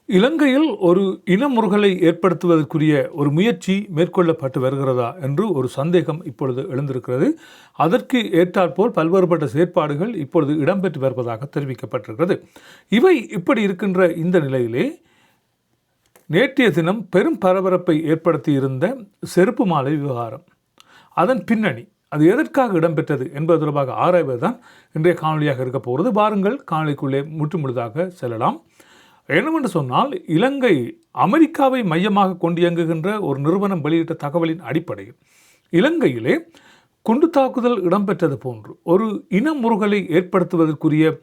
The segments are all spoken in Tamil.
இலங்கையில் ஒரு இனமுறுகலை ஏற்படுத்துவதற்குரிய ஒரு முயற்சி மேற்கொள்ளப்பட்டு வருகிறதா என்று ஒரு சந்தேகம் இப்பொழுது எழுந்திருக்கிறது. அதற்கு ஏற்றாற்போல் பல்வேறுபட்ட செயற்பாடுகள் இப்பொழுது இடம்பெற்று வருவதாக தெரிவிக்கப்பட்டிருக்கிறது. இவை இப்படி இருக்கின்ற இந்த நிலையிலே நேற்றைய தினம் பெரும் பரபரப்பை ஏற்படுத்தியிருந்த செருப்பு மாலை விவகாரம், அதன் பின்னணி, அது எதற்காக இடம்பெற்றது என்பது தொடர்பாக ஆராய்வதுதான் இன்றைய காணொலியாக இருக்க போகிறது. வாருங்கள் காணொலிக்குள்ளே முற்றுமுழுதாக செல்லலாம். என்னவென்று சொன்னால், இலங்கை அமெரிக்காவை மையமாக கொண்டு இயங்குகின்ற ஒரு நிறுவனம் வெளியிட்ட தகவலின் அடிப்படையில் இலங்கையிலே குண்டு தாக்குதல் இடம்பெற்றது போன்று ஒரு இனமுறுகலை ஏற்படுத்துவதற்குரிய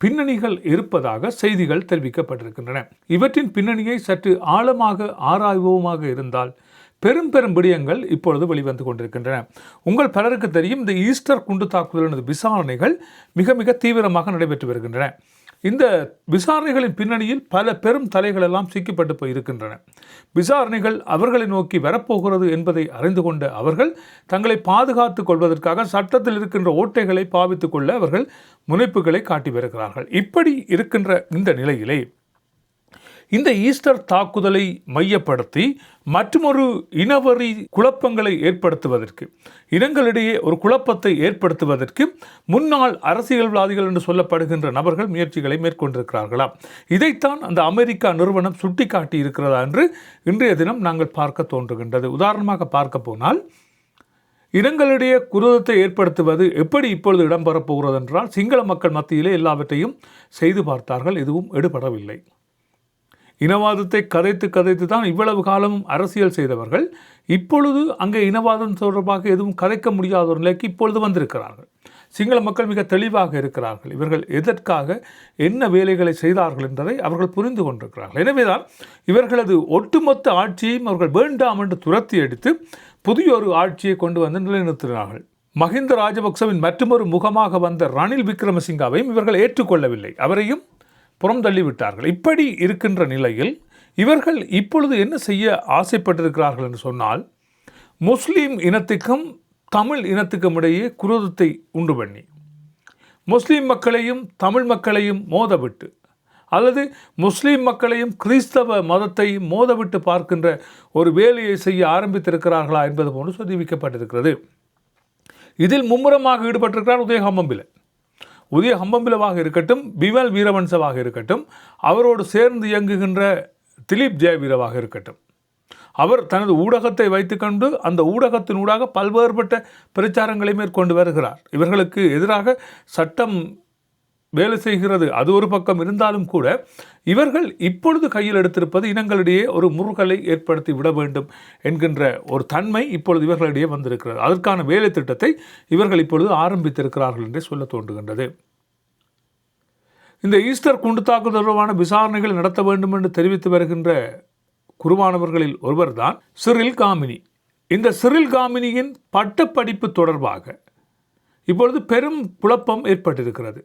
பின்னணிகள் இருப்பதாக செய்திகள் தெரிவிக்கப்பட்டிருக்கின்றன. இவற்றின் பின்னணியை சற்று ஆழமாக ஆராய்வோமாக இருந்தால் பெரும் பெரும் விடயங்கள் இப்பொழுது வெளிவந்து கொண்டிருக்கின்றன. உங்கள் பலருக்கு தெரியும், இந்த ஈஸ்டர் குண்டு தாக்குதல் விசாரணைகள் மிக மிக தீவிரமாக நடைபெற்று வருகின்றன. இந்த விசாரணைகளின் பின்னணியில் பல பெரும் தலைகள் எல்லாம் சிக்கப்பட்டு போயிருக்கின்றன. விசாரணைகள் அவர்களை நோக்கி வரப்போகிறது என்பதை அறிந்து கொண்ட அவர்கள் தங்களை பாதுகாத்துக் கொள்வதற்காக சட்டத்தில் இருக்கின்ற ஓட்டைகளை பாவித்துக் கொள்ள அவர்கள் முனைப்புகளை காட்டி வருகிறார்கள். இப்படி இருக்கின்ற இந்த நிலையிலே இந்த ஈஸ்டர் தாக்குதலை மையப்படுத்தி மற்றொரு இனவரி குழப்பங்களை ஏற்படுத்துவதற்கு, இனங்களிடையே ஒரு குழப்பத்தை ஏற்படுத்துவதற்கு முன்னாள் அரசியல்வாதிகள் என்று சொல்லப்படுகின்ற நபர்கள் முயற்சிகளை மேற்கொண்டிருக்கிறார்களா? இதைத்தான் அந்த அமெரிக்கா நிறுவனம் சுட்டிக்காட்டி இருக்கிறதா என்று இன்றைய தினம் நாங்கள் பார்க்க தோன்றுகின்றது. உதாரணமாக பார்க்க போனால், இனங்களிடையே குரோதத்தை ஏற்படுத்துவது எப்படி இப்பொழுது இடம்பெறப் போகிறது என்றால், சிங்கள மக்கள் மத்தியிலே எல்லாவற்றையும் செய்து பார்த்தார்கள், எதுவும் எடுபடவில்லை. இனவாதத்தை கதைத்து தான் இவ்வளவு காலமும் அரசியல் செய்தவர்கள் இப்பொழுது அங்கே இனவாதம் தொடர்பாக எதுவும் கதைக்க முடியாத ஒரு நிலைக்கு இப்பொழுது வந்திருக்கிறார்கள். சிங்கள மக்கள் மிக தெளிவாக இருக்கிறார்கள். இவர்கள் எதற்காக என்ன வேலைகளை செய்தார்கள் என்பதை அவர்கள் புரிந்து கொண்டிருக்கிறார்கள். எனவேதான் இவர்களது ஒட்டுமொத்த ஆட்சியையும் அவர்கள் வேண்டாம் என்று துரத்தி அடித்து புதிய ஒரு ஆட்சியை கொண்டு வந்து நிலைநிறுத்தினார்கள். மஹிந்த ராஜபக்சவின் மற்றொரு முகமாக வந்த ரணில் விக்ரமசிங்காவையும் இவர்கள் ஏற்றுக்கொள்ளவில்லை, அவரையும் புறம் தள்ளிவிட்டார்கள். இப்படி இருக்கின்ற நிலையில் இவர்கள் இப்பொழுது என்ன செய்ய ஆசைப்பட்டிருக்கிறார்கள் என்று சொன்னால், முஸ்லீம் இனத்துக்கும் தமிழ் இனத்துக்கும் இடையே குரோதத்தை உண்டு பண்ணி முஸ்லீம் மக்களையும் தமிழ் மக்களையும் மோதவிட்டு, அல்லது முஸ்லீம் மக்களையும் கிறிஸ்தவ மதத்தையும் மோதவிட்டு பார்க்கின்ற ஒரு வேலையை செய்ய ஆரம்பித்திருக்கிறார்களா என்பது போன்று தெரிவிக்கப்பட்டிருக்கிறது. இதில் மும்முரமாக ஈடுபட்டிருக்கிறார் உதய ஹம்பம்பிலவாக இருக்கட்டும், பிமல் வீரவன்சவாக இருக்கட்டும், அவரோடு சேர்ந்து இயங்குகின்ற திலீப் ஜெயவீரவாக இருக்கட்டும். அவர் தனது ஊடகத்தை வைத்துக்கொண்டு அந்த ஊடகத்தின் ஊடாக பல்வேறுபட்ட பிரச்சாரங்களை மேற்கொண்டு வருகிறார். இவர்களுக்கு எதிராக சட்டம் வேலை செய்கிறது, அது ஒரு பக்கம் இருந்தாலும் கூட இவர்கள் இப்பொழுது கையில் எடுத்திருப்பது இனங்களிடையே ஒரு முறுகலை ஏற்படுத்தி விட வேண்டும் என்கின்ற ஒரு தன்மை இப்பொழுது இவர்களிடையே வந்திருக்கிறது. அதற்கான வேலை திட்டத்தை இவர்கள் இப்பொழுது ஆரம்பித்திருக்கிறார்கள் என்றே சொல்ல தோன்றுகின்றது. இந்த ஈஸ்டர் குண்டு தாக்குதல் தொடர்பான விசாரணைகள் நடத்த வேண்டும் என்று தெரிவித்து வருகின்ற குருவானவர்களில் ஒருவர் தான் சிறில் காமினி. இந்த சிறில் காமினியின் பட்டப்படிப்பு தொடர்பாக இப்பொழுது பெரும் குழப்பம் ஏற்பட்டிருக்கிறது.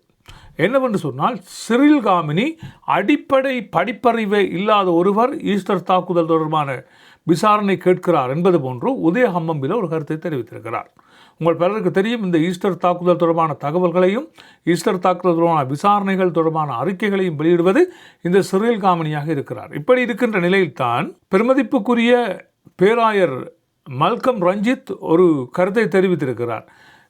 என்னவென்று சொன்னால், சிறில் காமினி அடிப்படை படிப்பறிவை இல்லாத ஒருவர் ஈஸ்டர் தாக்குதல் தொடர்பான விசாரணை கேட்கிறார் என்பது போன்று உதய ஹம்பம்பில ஒரு கருத்தை தெரிவித்திருக்கிறார். உங்கள் பலருக்கு தெரியும், இந்த ஈஸ்டர் தாக்குதல் தொடர்பான தகவல்களையும் ஈஸ்டர் தாக்குதல் தொடர்பான விசாரணைகள் தொடர்பான அறிக்கைகளையும் வெளியிடுவது இந்த சிறில் காமினியாக இருக்கிறார். இப்படி இருக்கின்ற நிலையில்தான் பெருமதிப்புக்குரிய பேராயர் மல்கம் ரஞ்சித் ஒரு கருத்தை தெரிவித்திருக்கிறார்.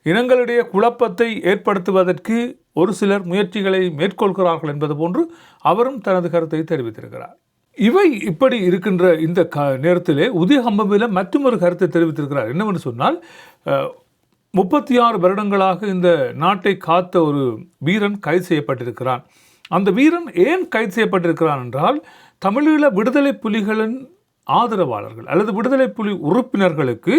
இனங்களிடையே குழப்பத்தை ஏற்படுத்துவதற்கு ஒரு சிலர் முயற்சிகளை மேற்கொள்கிறார்கள் என்பது போன்று அவரும் தனது கருத்தை தெரிவித்திருக்கிறார். இவை இப்படி இருக்கின்ற இந்த நேரத்திலே உதய ஹம்பம்பில மற்றொரு கருத்தை தெரிவித்திருக்கிறார். என்னவென்று சொன்னால், 36 வருடங்களாக இந்த நாட்டை காத்த ஒரு வீரன் கைது செய்யப்பட்டிருக்கிறான். அந்த வீரன் ஏன் கைது செய்யப்பட்டிருக்கிறான் என்றால், தமிழீழ விடுதலை புலிகளின் ஆதரவாளர்கள் அல்லது விடுதலை புலி உறுப்பினர்களுக்கு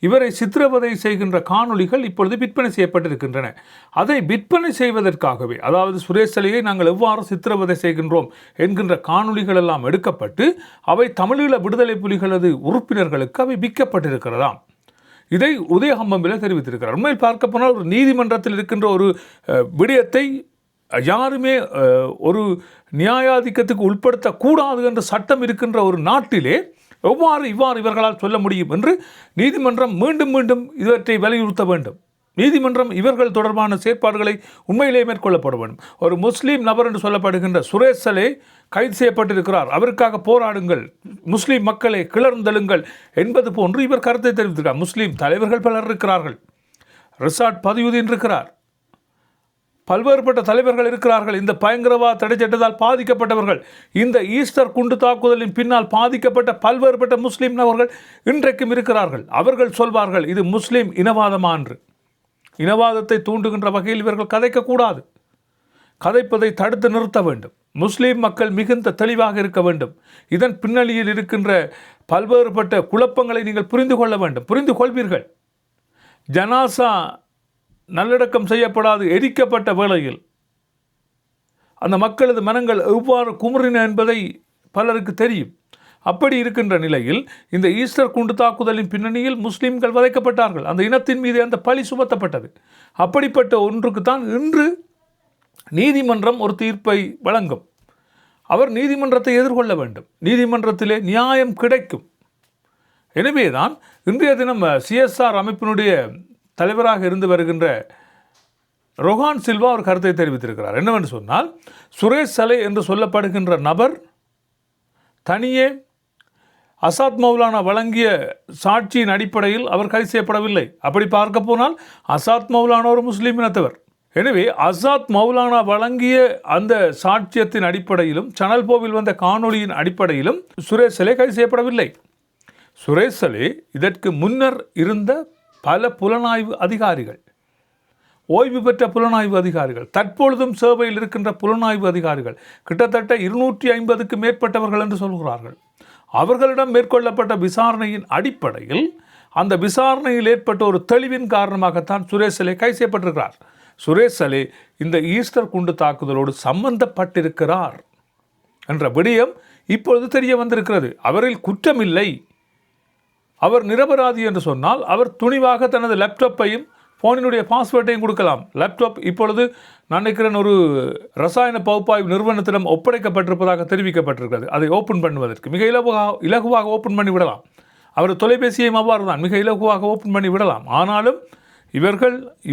இவரை சித்திரவதை செய்கின்ற காணொளிகள் இப்பொழுது விற்பனை செய்யப்பட்டிருக்கின்றன. அதை விற்பனை செய்வதற்காகவே, அதாவது சுரேசலையை நாங்கள் எவ்வாறு சித்திரவதை செய்கின்றோம் என்கின்ற காணொளிகள் எல்லாம் எடுக்கப்பட்டு அவை தமிழீழ விடுதலை புலிகளது உறுப்பினர்களுக்கு அவை விற்கப்பட்டிருக்கிறதாம். இதை உதய ஹம்பம்பில தெரிவித்திருக்கிறார். உண்மையில் பார்க்க போனால் ஒரு நீதிமன்றத்தில் இருக்கின்ற ஒரு விடயத்தை யாருமே ஒரு நியாயாதிக்கத்துக்கு உட்படுத்தக்கூடாது என்ற சட்டம் இருக்கின்ற ஒரு நாட்டிலே இவ்வாறு இவர்களால் சொல்ல முடியும் என்று நீதிமன்றம் மீண்டும் மீண்டும் இவற்றை வலியுறுத்த வேண்டும். நீதிமன்றம் இவர்கள் தொடர்பான செயற்பாடுகளை உண்மையிலேயே மேற்கொள்ளப்பட வேண்டும். ஒரு முஸ்லீம் நபர் என்று சொல்லப்படுகின்ற சுரேஷ் சலே கைது செய்யப்பட்டிருக்கிறார், அவருக்காக போராடுங்கள், முஸ்லீம் மக்களை கிளர்ந்தெழுங்கள் என்பது போன்று இவர் கருத்தை தெரிவித்திருக்கிறார். முஸ்லீம் தலைவர்கள் பலர் இருக்கிறார்கள், ரிசாட் பதியுதீன் இருக்கிறார், பல்வேறுபட்ட தலைவர்கள் இருக்கிறார்கள். இந்த பயங்கரவாத தடை சட்டத்தால் பாதிக்கப்பட்டவர்கள், இந்த ஈஸ்டர் குண்டு தாக்குதலின் பின்னால் பாதிக்கப்பட்ட பல்வேறுபட்ட முஸ்லீம் நபர்கள் இன்றைக்கும் இருக்கிறார்கள். அவர்கள் சொல்வார்கள் இது முஸ்லீம் இனவாதமா என்று. இனவாதத்தை தூண்டுகின்ற வகையில் இவர்கள் கதைக்கக்கூடாது, கதைப்பதை தடுத்து நிறுத்த வேண்டும். முஸ்லீம் மக்கள் மிகுந்த தெளிவாக இருக்க வேண்டும். இதன் பின்னணியில் இருக்கின்ற பல்வேறுபட்ட குழப்பங்களை நீங்கள் புரிந்து கொள்ள வேண்டும், புரிந்து கொள்வீர்கள். ஜனாசா நல்லடக்கம் செய்யப்படாது எரிக்கப்பட்ட வேளையில் அந்த மக்களது மனங்கள் எவ்வாறு குமுறின என்பதை பலருக்கு தெரியும். அப்படி இருக்கின்ற நிலையில் இந்த ஈஸ்டர் குண்டு தாக்குதலின் பின்னணியில் முஸ்லீம்கள் வதைக்கப்பட்டார்கள், அந்த இனத்தின் மீது அந்த பழி சுமத்தப்பட்டது. அப்படிப்பட்ட ஒன்றுக்கு தான் இன்று நீதிமன்றம் ஒரு தீர்ப்பை வழங்கும். அவர் நீதிமன்றத்தை எதிர்கொள்ள வேண்டும், நீதிமன்றத்திலே நியாயம் கிடைக்கும். எனவேதான் இன்றைய தினம் CSR அமைப்பினுடைய தலைவராக இருந்து வருகின்ற ரொஹான் சில்வா ஒரு கருத்தை தெரிவித்திருக்கிறார். என்னவென்று சொன்னால், சுரேஷ் சலே என்று சொல்லப்படுகின்ற நபர் தனியே அசாத் மௌலானா வழங்கிய சாட்சியின் அடிப்படையில் அவர் கைது செய்யப்படவில்லை. அப்படி பார்க்க போனால் அசாத் மௌலானா ஒரு முஸ்லீம் இனத்தவர். எனவே அசாத் மௌலானா வழங்கிய அந்த சாட்சியத்தின் அடிப்படையிலும் சனல் போவில் வந்த காணொளியின் அடிப்படையிலும் சுரேஷ் சலே கைது செய்யப்படவில்லை. சுரேஷ் சலே இதற்கு முன்னர் இருந்த பல புலனாய்வு அதிகாரிகள், ஓய்வு பெற்ற புலனாய்வு அதிகாரிகள், தற்பொழுதும் சேவையில் இருக்கின்ற புலனாய்வு அதிகாரிகள் கிட்டத்தட்ட 250க்கு மேற்பட்டவர்கள் என்று சொல்கிறார்கள். அவர்களிடம் மேற்கொள்ளப்பட்ட விசாரணையின் அடிப்படையில் அந்த விசாரணையில் ஏற்பட்ட ஒரு தெளிவின் காரணமாகத்தான் சுரேஷ் சலே கைது செய்யப்பட்டிருக்கிறார். சுரேஷ் சலே இந்த ஈஸ்டர் குண்டு தாக்குதலோடு சம்பந்தப்பட்டிருக்கிறார் என்ற விடயம் இப்பொழுது தெரிய வந்திருக்கிறது. அவரில் குற்றமில்லை, அவர் நிரபராதி என்று சொன்னால் அவர் துணிவாக தனது லேப்டாப்பையும் ஃபோனினுடைய பாஸ்வேர்டையும் கொடுக்கலாம். லேப்டாப் இப்பொழுது நான் நினைக்கிறேன் ஒரு ரசாயன பகுப்பாய்வு நிறுவனத்திடம் ஒப்படைக்கப்பட்டிருப்பதாக தெரிவிக்கப்பட்டிருக்கிறது. அதை ஓப்பன் பண்ணுவதற்கு மிக இலகுவாக ஓப்பன் பண்ணி விடலாம். அவர் தொலைபேசியையும் அவ்வாறு தான் மிக இலகுவாக ஓப்பன் பண்ணி விடலாம். ஆனாலும்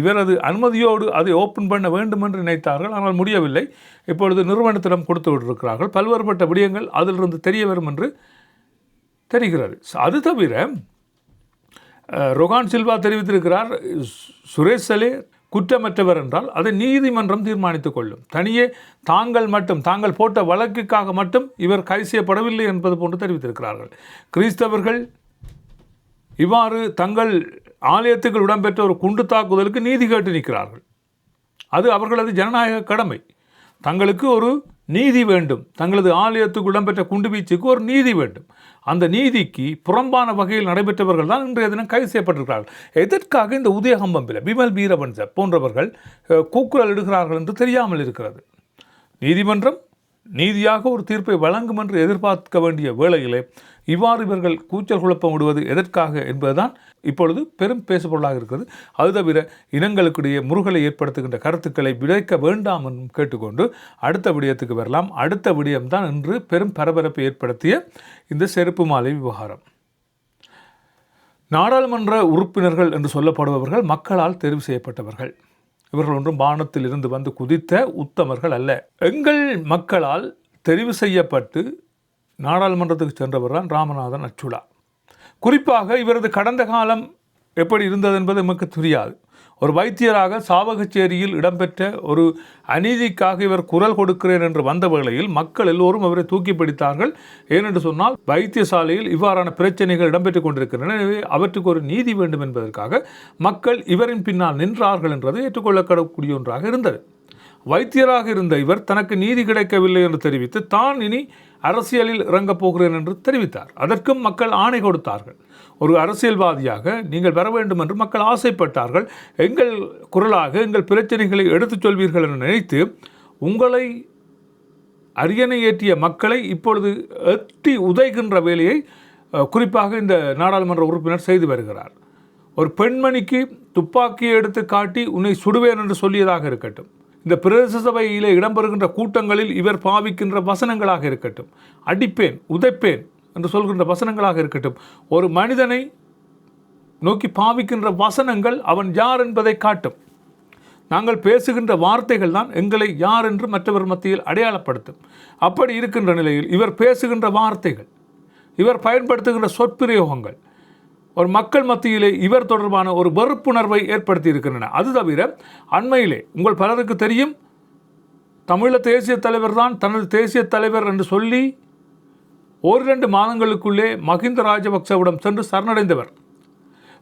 இவரது அனுமதியோடு அதை ஓப்பன் பண்ண வேண்டும் என்று நினைத்தார்கள், ஆனால் முடியவில்லை. இப்பொழுது நிறுவனத்திடம் கொடுத்து விட்டிருக்கிறார்கள். பல்வேறுபட்ட விடயங்கள் அதிலிருந்து தெரிய வரும் என்று தெரிகிறது. அது தவிர ரொஹான் சில்வா தெரிவித்திருக்கிறார், சுரேஷ் சலே குற்றமற்றவர் என்றால் அதை நீதிமன்றம் தீர்மானித்துக் கொள்ளும். தனியே தாங்கள் போட்ட வழக்குக்காக மட்டும் இவர் கைது செய்யப்படவில்லை என்பது போன்று தெரிவித்திருக்கிறார்கள். கிறிஸ்தவர்கள் இவ்வாறு தங்கள் ஆலயத்துக்கு இடம்பெற்ற ஒரு குண்டு தாக்குதலுக்கு நீதி கேட்டு நிற்கிறார்கள். அது அவர்களது ஜனநாயக கடமை. தங்களுக்கு ஒரு நீதி வேண்டும், தங்களது ஆலயத்துக்கு இடம்பெற்ற குண்டுவீச்சுக்கு ஒரு நீதி வேண்டும். அந்த நீதிக்கு புறம்பான வகையில் நடைபெற்றவர்கள் தான் இன்றைய தினம் கைது செய்யப்பட்டிருக்கிறார்கள். எதற்காக இந்த உதயகம்பம்பில் பிமல் வீரவன்ச போன்றவர்கள் கூக்குரல் இடுகிறார்கள் என்று தெரியாமல் இருக்கிறது. நீதிமன்றம் நீதியாக ஒரு தீர்ப்பை வழங்கும் என்று எதிர்பார்க்க வேண்டிய வேளையிலே இவ்வாறு இவர்கள் கூச்சல் குழப்பம் விடுவது எதற்காக என்பதுதான் இப்பொழுது பெரும் பேசுபொருளாக இருக்கிறது. அது தவிர இனங்களுக்கிடையே முறுகலை ஏற்படுத்துகின்ற கருத்துக்களை விளைக்க வேண்டாம் என்றும் கேட்டுக்கொண்டு அடுத்த விடயத்துக்கு வரலாம். அடுத்த விடயம்தான் இன்று பெரும் பரபரப்பை ஏற்படுத்திய இந்த செருப்பு மாலை விவகாரம். நாடாளுமன்ற உறுப்பினர்கள் என்று சொல்லப்படுபவர்கள் மக்களால் தெரிவு செய்யப்பட்டவர்கள். இவர்கள் ஒன்றும் வானத்தில் இருந்து வந்து குதித்த உத்தமர்கள் அல்ல. எங்கள் மக்களால் தெரிவு செய்யப்பட்டு நாடாளுமன்றத்துக்கு சென்றவர் தான் ராமநாதன் அச்சுலா. குறிப்பாக இவரது கடந்த காலம் எப்படி இருந்தது என்பது நமக்கு தெரியாது. ஒரு வைத்தியராக சாவகச்சேரியில் இடம்பெற்ற ஒரு அநீதிக்காக இவர் குரல் கொடுக்கிறேன் என்று வந்த வேளையில் மக்கள் எல்லோரும் அவரை தூக்கி பிடித்தார்கள். ஏனென்று சொன்னால் வைத்தியசாலையில் இவ்வாறான பிரச்சனைகள் இடம்பெற்றுக் கொண்டிருக்கின்றன, எனவே அவற்றுக்கு ஒரு நீதி வேண்டும் என்பதற்காக மக்கள் இவரின் பின்னால் நின்றார்கள் என்றது ஏற்றுக்கொள்ளக்கூடிய ஒன்றாக இருந்தது. வைத்தியராக இருந்த இவர் தனக்கு நீதி கிடைக்கவில்லை என்று தெரிவித்து தான் இனி அரசியலில் இறங்கப் போகிறேன் என்று தெரிவித்தார். அதற்கும் மக்கள் ஆணை கொடுத்தார்கள். ஒரு அரசியல்வாதியாக நீங்கள் வர வேண்டும் என்று மக்கள் ஆசைப்பட்டார்கள். எங்கள் குரலாக எங்கள் பிரச்சனைகளை எடுத்துச் சொல்வீர்கள் என்று நினைத்து உங்களை அரியணை ஏற்றிய மக்களை இப்பொழுது எட்டி உதைகின்ற வேலையை குறிப்பாக இந்த நாடாளுமன்ற உறுப்பினர் செய்து வருகிறார். ஒரு பெண்மணிக்கு துப்பாக்கியை எடுத்து காட்டி உன்னை சுடுவேன் என்று சொல்லியதாக இருக்கட்டும், இந்த பிரதேச சபையிலே இடம்பெறுகின்ற கூட்டங்களில் இவர் பாவிக்கின்ற வசனங்களாக இருக்கட்டும், அடிப்பேன் உதைப்பேன் என்று சொல்கின்ற வசனங்களாக இருக்கட்டும், ஒரு மனிதனை நோக்கி பாவிக்கின்ற வசனங்கள் அவன் யார் என்பதை காட்டும். நாங்கள் பேசுகின்ற வார்த்தைகள் தான் எங்களை யார் என்று மற்றவர் மத்தியில் அடையாளப்படுத்தும். அப்படி இருக்கின்ற நிலையில் இவர் பேசுகின்ற வார்த்தைகள், இவர் பயன்படுத்துகின்ற சொற்பிரயோகங்கள் ஒரு மக்கள் மத்தியிலே இவர் தொடர்பான ஒரு வெறுப்புணர்வை ஏற்படுத்தி இருக்கின்றன. அது தவிர அண்மையிலே உங்கள் பலருக்கு தெரியும், தமிழ தேசிய தலைவர் தான் தனது தேசிய தலைவர் என்று சொல்லி 1-2 மாதங்களுக்குள்ளே மஹிந்த ராஜபக்சவிடம் சென்று சரணடைந்தவர்.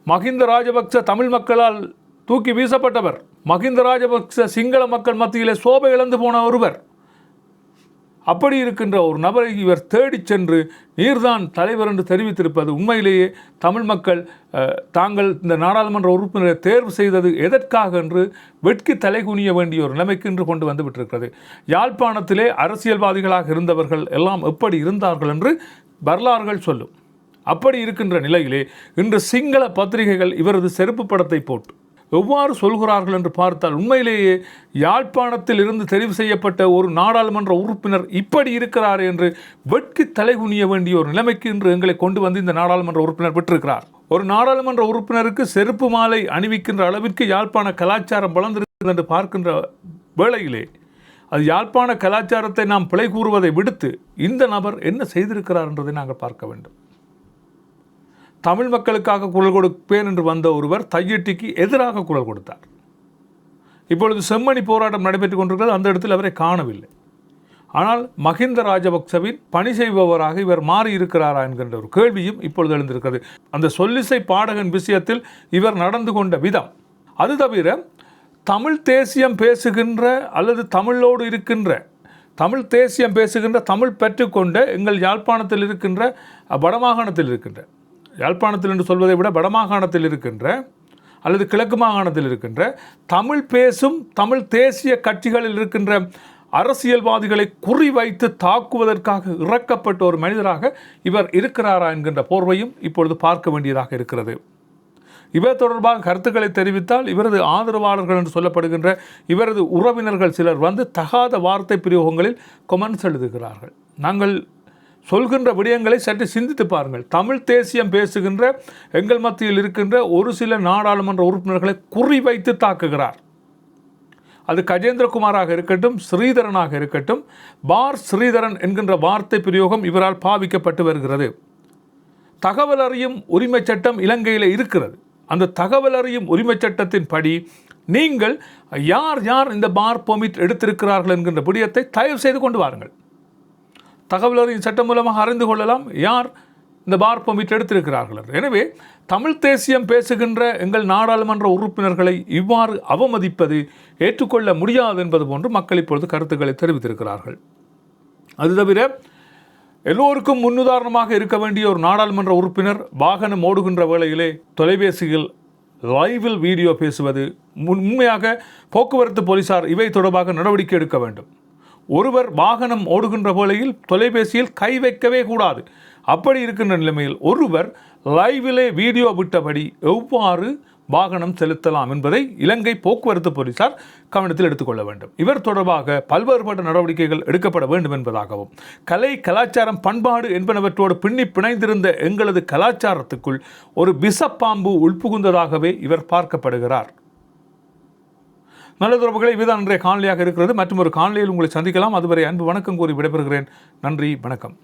மஹிந்த ராஜபக்ச தமிழ் மக்களால் தூக்கி வீசப்பட்டவர். மஹிந்த ராஜபக்ச சிங்கள மக்கள் மத்தியிலே சோபை இழந்து போன ஒருவர். அப்படி இருக்கின்ற ஒரு நபரை இவர் தேடிச் சென்று நீர்தான் தலைவர் என்று தெரிவித்திருப்பது உண்மையிலேயே தமிழ் மக்கள் தாங்கள் இந்த நாடாளுமன்ற உறுப்பினரை தேர்வு செய்தது எதற்காக என்று வெட்கி தலைகுனிய வேண்டிய ஒரு நிலைமைக்கு இன்று கொண்டு வந்து விட்டிருக்கிறது. யாழ்ப்பாணத்திலே அரசியல்வாதிகளாக இருந்தவர்கள் எல்லாம் எப்படி இருந்தார்கள் என்று வரலாறுகள் சொல்லும். அப்படி இருக்கின்ற நிலையிலே இன்று சிங்கள பத்திரிகைகள் இவரது செருப்பு படத்தை போட்டு எவ்வாறு சொல்கிறார்கள் என்று பார்த்தால் உண்மையிலேயே யாழ்ப்பாணத்தில் இருந்து தெரிவு செய்யப்பட்ட ஒரு நாடாளுமன்ற உறுப்பினர் இப்படி இருக்கிறார் என்று வெட்கி தலைகுனிய வேண்டிய ஒரு நிலைமைக்கு இன்று எங்களை கொண்டு வந்து இந்த நாடாளுமன்ற உறுப்பினர் விட்டிருக்கிறார். ஒரு நாடாளுமன்ற உறுப்பினருக்கு செருப்பு மாலை அணிவிக்கின்ற அளவிற்கு யாழ்ப்பாண கலாச்சாரம் வளர்ந்திருக்கிறது என்று பார்க்கின்ற வேளையிலே அது யாழ்ப்பாண கலாச்சாரத்தை நாம் பிழை கூறுவதை விடுத்து இந்த நபர் என்ன செய்திருக்கிறார் என்பதை நாங்கள் பார்க்க வேண்டும். தமிழ் மக்களுக்காக குரல் கொடுப்பேன் என்று வந்த ஒருவர் தையிட்டிக்கு எதிராக குரல் கொடுத்தார். இப்பொழுது செம்மணி போராட்டம் நடைபெற்றுக் கொண்டிருக்கிறது. அந்த இடத்தில் அவரை காணவில்லை. ஆனால் மஹிந்த ராஜபக்சவின் பணி செய்பவராக இவர் மாறி இருக்கிறாரா என்கின்ற ஒரு கேள்வியும் இப்பொழுது எழுந்திருக்கிறது. அந்த சொல்லிசை பாடகன் விஷயத்தில் இவர் நடந்து கொண்ட விதம், அது தவிர தமிழ் தேசியம் பேசுகின்ற அல்லது தமிழோடு இருக்கின்ற தமிழ் தேசியம் பேசுகின்ற தமிழ் பெற்றுக்கொண்ட எங்கள் யாழ்ப்பாணத்தில் இருக்கின்ற வடமாகாணத்தில் இருக்கின்ற யாழ்ப்பாணத்தில் என்று சொல்வதை விட வடமாகாணத்தில் இருக்கின்ற அல்லது கிழக்கு மாகாணத்தில் இருக்கின்ற தமிழ் பேசும் தமிழ் தேசிய கட்சிகளில் இருக்கின்ற அரசியல்வாதிகளை குறிவைத்து தாக்குவதற்காக இறக்கப்பட்ட ஒரு மனிதராக இவர் இருக்கிறாரா என்கின்ற போர்வையும் இப்பொழுது பார்க்க வேண்டியதாக இருக்கிறது. இவர் தொடர்பாக கருத்துக்களை தெரிவித்தால் இவரது ஆதரவாளர்கள் என்று சொல்லப்படுகின்ற இவரது உறவினர்கள் சிலர் வந்து தகாத வார்த்தை பிரயோகங்களில் கொமெண்ட்ஸ் எழுதுகிறார்கள். நாங்கள் சொல்கின்ற விடயங்களை சற்று சிந்தித்து பாருங்கள். தமிழ் தேசியம் பேசுகின்ற எங்கள் மத்தியில் இருக்கின்ற ஒரு சில நாடாளுமன்ற உறுப்பினர்களை குறிவைத்து தாக்குகிறார். அது கஜேந்திரகுமாராக இருக்கட்டும், ஸ்ரீதரனாக இருக்கட்டும், பார் ஸ்ரீதரன் என்கின்ற வார்த்தை பிரயோகம் இவரால் பாவிக்கப்பட்டு வருகிறது. தகவல் அறியும் உரிமை சட்டம் இலங்கையில் இருக்கிறது. அந்த தகவல் அறியும் உரிமை சட்டத்தின் படி நீங்கள் யார் யார் இந்த பார் பெர்மிட் எடுத்திருக்கிறார்கள் என்கின்ற விடயத்தை தயவு செய்து கொண்டு வாருங்கள். தகவல் அறியும் சட்டம் மூலமாக அறிந்து கொள்ளலாம் யார் இந்த பார் பெர்மிட் எடுத்திருக்கிறார்கள். எனவே தமிழ் தேசியம் பேசுகின்ற எங்கள் நாடாளுமன்ற உறுப்பினர்களை இவ்வாறு அவமதிப்பது ஏற்றுக்கொள்ள முடியாது என்பது போன்று மக்கள் இப்பொழுது கருத்துக்களை தெரிவித்திருக்கிறார்கள். அது தவிர எல்லோருக்கும் முன்னுதாரணமாக இருக்க வேண்டிய ஒரு நாடாளுமன்ற உறுப்பினர் வாகனம் ஓடுகின்ற வேளையிலே தொலைபேசியில் லைவில் வீடியோ பேசுவது, உண்மையாக போக்குவரத்து போலீசார் இவை தொடர்பாக நடவடிக்கை எடுக்க வேண்டும். ஒருவர் வாகனம் ஓடுகின்ற வேளையில் தொலைபேசியில் கை வைக்கவே கூடாது. அப்படி இருக்கின்ற நிலைமையில் ஒருவர் லைவிலே வீடியோ விட்டபடி எவ்வாறு வாகனம் செலுத்தலாம் என்பதை இலங்கை போக்குவரத்து போலீசார் கவனத்தில் எடுத்துக்கொள்ள வேண்டும். இவர் தொடர்பாக பல்வேறுபட்ட நடவடிக்கைகள் எடுக்கப்பட வேண்டும் என்பதாகவும், கலை கலாச்சாரம் பண்பாடு என்பனவற்றோடு பின்னி பிணைந்திருந்த எங்களது கலாச்சாரத்துக்குள் ஒரு விஷப்பாம்பு உள்புகுந்ததாகவே இவர் பார்க்கப்படுகிறார். நல்ல தொடர்புகளை இதுதான் இன்றைய காணொலியாக இருக்கிறது. மற்றும் ஒரு காணொலியில் உங்களை சந்திக்கலாம். அதுவரை அன்பு வணக்கம் கூறி விடைபெறுகிறேன். நன்றி, வணக்கம்.